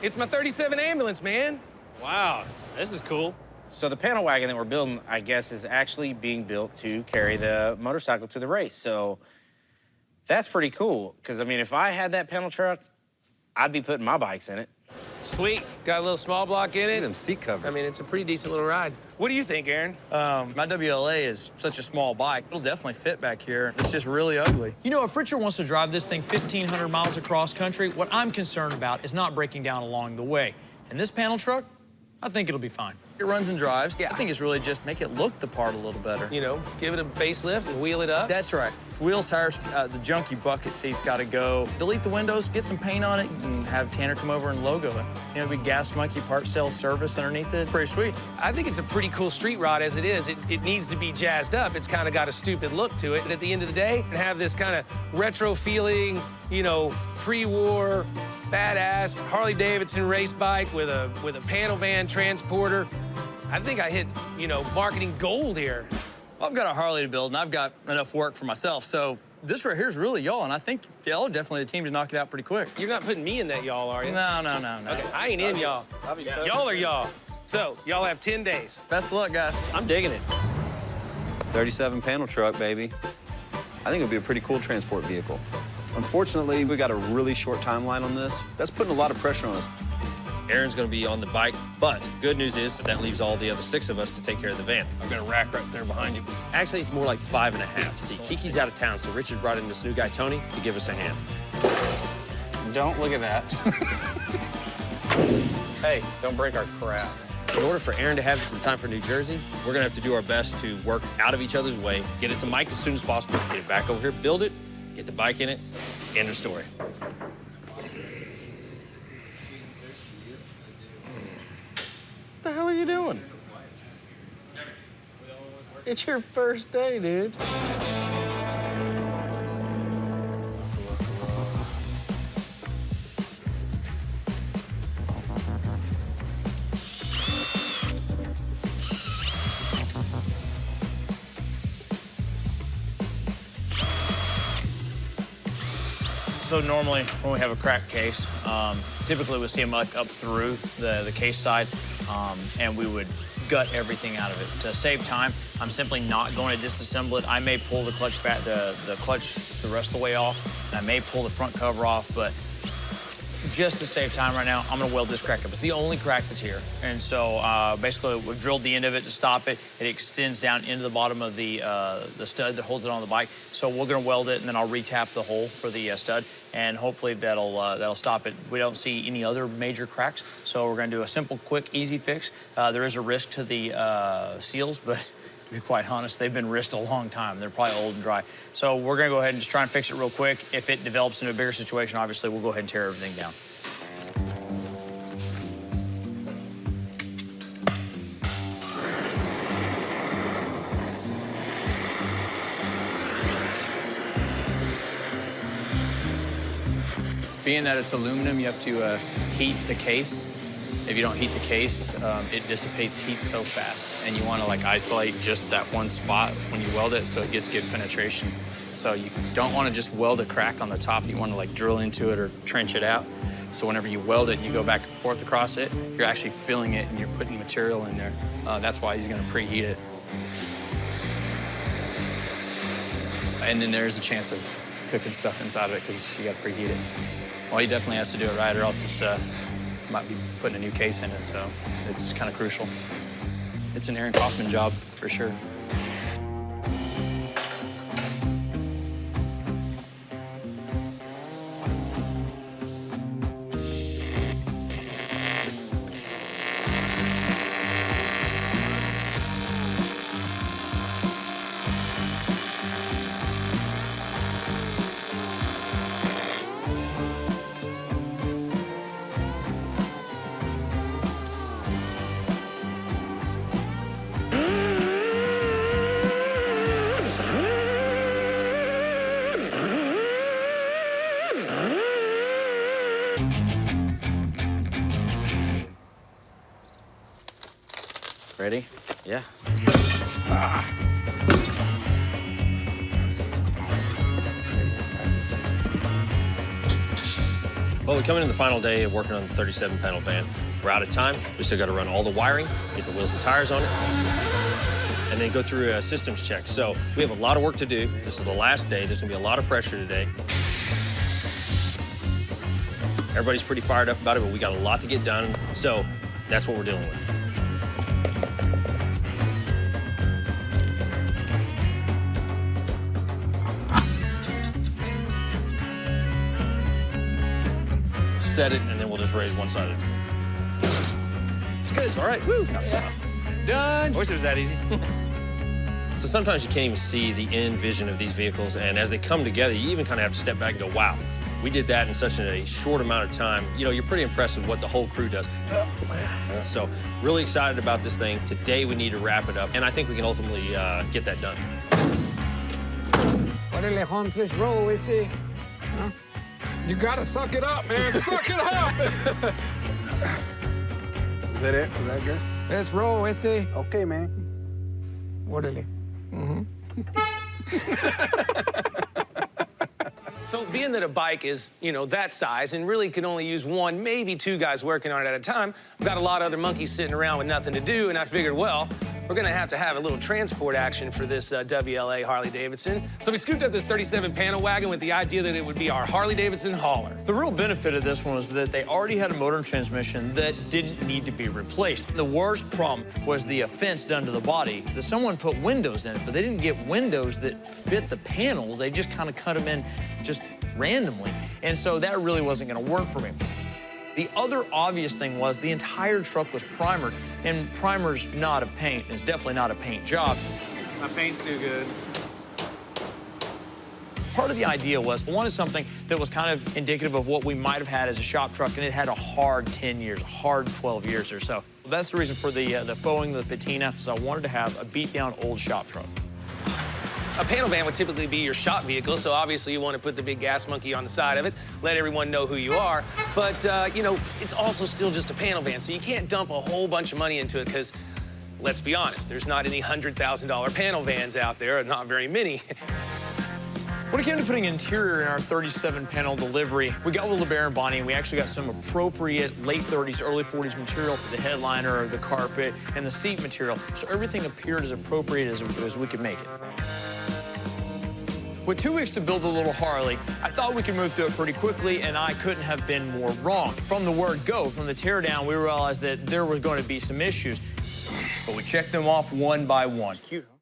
It's my 37 ambulance, man. Wow, this is cool. So the panel wagon that we're building, I guess, is actually being built to carry the motorcycle to the race. So that's pretty cool, because, I mean, if I had that panel truck, I'd be putting my bikes in it. Sweet. Got a little small block in Look it. at them seat covers. I mean, it's a pretty decent little ride. What do you think, Aaron? My WLA is such a small bike. It'll definitely fit back here. It's just really ugly. You know, if Richard wants to drive this thing 1,500 miles across country, what I'm concerned about is not breaking down along the way. And this panel truck, I think it'll be fine. It runs and drives. Yeah, I think it's really just make it look the part a little better. You know, give it a facelift and wheel it up. That's right. Wheels, tires, the junky bucket seats got to go. Delete the windows, get some paint on it, and have Tanner come over and logo it. You know, big Gas Monkey part sales service underneath it. Pretty sweet. I think it's a pretty cool street rod as it is. It needs to be jazzed up. It's kind of got a stupid look to it. But at the end of the day, it have this kind of retro feeling, you know, pre-war, badass Harley-Davidson race bike with a panel van transporter. I think I hit, you know, marketing gold here. I've got a Harley to build, and I've got enough work for myself, so this right here is really y'all, and I think y'all are definitely the team to knock it out pretty quick. You're not putting me in that y'all, are you? No. Okay, I ain't in y'all. Y'all are y'all. So, y'all have 10 days. Best of luck, guys. I'm digging it. 37 panel truck, baby. I think it'd be a pretty cool transport vehicle. Unfortunately, we got a really short timeline on this. That's putting a lot of pressure on us. Aaron's going to be on the bike, but good news is that leaves all the other 6 of us to take care of the van. I've got a rack right there behind you. Actually, it's more like 5.5. See, Kiki's out of town, so Richard brought in this new guy, Tony, to give us a hand. Don't look at that. Hey, don't break our crap. In order for Aaron to have this in time for New Jersey, we're going to have to do our best to work out of each other's way, get it to Mike as soon as possible, get it back over here, build it, get the bike in it, end of story. What the hell are you doing? It's your first day, dude. So normally when we have a cracked case, typically we see them like up through the case side, and we would gut everything out of it. To save time, I'm simply not going to disassemble it. I may pull the clutch back, the clutch the rest of the way off, and I may pull the front cover off, but just to save time right now, I'm gonna weld this crack up. It's the only crack that's here. And so basically we've drilled the end of it to stop it. It extends down into the bottom of the stud that holds it on the bike. So we're gonna weld it, and then I'll retap the hole for the stud, and hopefully that'll stop it. We don't see any other major cracks, so we're gonna do a simple, quick, easy fix. There is a risk to the seals, but to be quite honest, they've been risked a long time. They're probably old and dry. So we're gonna go ahead and just try and fix it real quick. If it develops into a bigger situation, obviously we'll go ahead and tear everything down. Being that it's aluminum, you have to heat the case. If you don't heat the case, it dissipates heat so fast. And you want to like isolate just that one spot when you weld it so it gets good penetration. So you don't want to just weld a crack on the top. You want to like drill into it or trench it out. So whenever you weld it and you go back and forth across it, you're actually filling it and you're putting material in there. That's why he's going to preheat it. And then there's a chance of cooking stuff inside of it because you got to preheat it. Well, he definitely has to do it right, or else it's might be putting a new case in it, so it's kind of crucial. It's an Aaron Kaufman job, for sure. Ready? Yeah. Well, we're coming in the final day of working on the 37 panel van. We're out of time. We still got to run all the wiring, get the wheels and tires on it, and then go through a systems check. So we have a lot of work to do. This is the last day. There's going to be a lot of pressure today. Everybody's pretty fired up about it, but we got a lot to get done. So that's what we're dealing with. Set it, and then we'll just raise one side of it. It's good. All right. Woo. Yeah. Done. I wish it was that easy. So sometimes you can't even see the end vision of these vehicles, and as they come together, you even kind of have to step back and go, wow, we did that in such a short amount of time. You know, you're pretty impressed with what the whole crew does. So really excited about this thing. Today we need to wrap it up, and I think we can ultimately get that done. Órale, Holmes, let's roll, Issy. Huh? You gotta suck it up, man. Suck it up. Is that it? Is that good? Let's roll, Issy. Okay, man. Órale. So being that a bike is, you know, that size and really can only use one, maybe two guys working on it at a time, I've got a lot of other monkeys sitting around with nothing to do, and I figured, well, we're gonna have to have a little transport action for this WLA Harley-Davidson. So we scooped up this 37 panel wagon with the idea that it would be our Harley-Davidson hauler. The real benefit of this one was that they already had a motor and transmission that didn't need to be replaced. The worst problem was the offense done to the body. That someone put windows in it, but they didn't get windows that fit the panels. They just kind of cut them in just randomly. And so that really wasn't gonna work for me. The other obvious thing was the entire truck was primered, and primer's not a paint. It's definitely not a paint job. My paint's too good. Part of the idea was I wanted something that was kind of indicative of what we might have had as a shop truck, and it had a hard 10 years, a hard 12 years or so. That's the reason for the faux-ing the patina, so I wanted to have a beat-down old shop truck. A panel van would typically be your shop vehicle, so obviously you want to put the big gas monkey on the side of it, let everyone know who you are. But, you know, it's also still just a panel van, so you can't dump a whole bunch of money into it because, let's be honest, there's not any $100,000 panel vans out there, not very many. When it came to putting interior in our 37-panel delivery, we got with LeBaron and Bonnie, and we actually got some appropriate late 30s, early 40s material, the headliner, the carpet, and the seat material, so everything appeared as appropriate as we could make it. With 2 weeks to build a little Harley, I thought we could move through it pretty quickly, and I couldn't have been more wrong. From the word go, from the teardown, we realized that there were going to be some issues, but we checked them off one by one. It's cute, huh?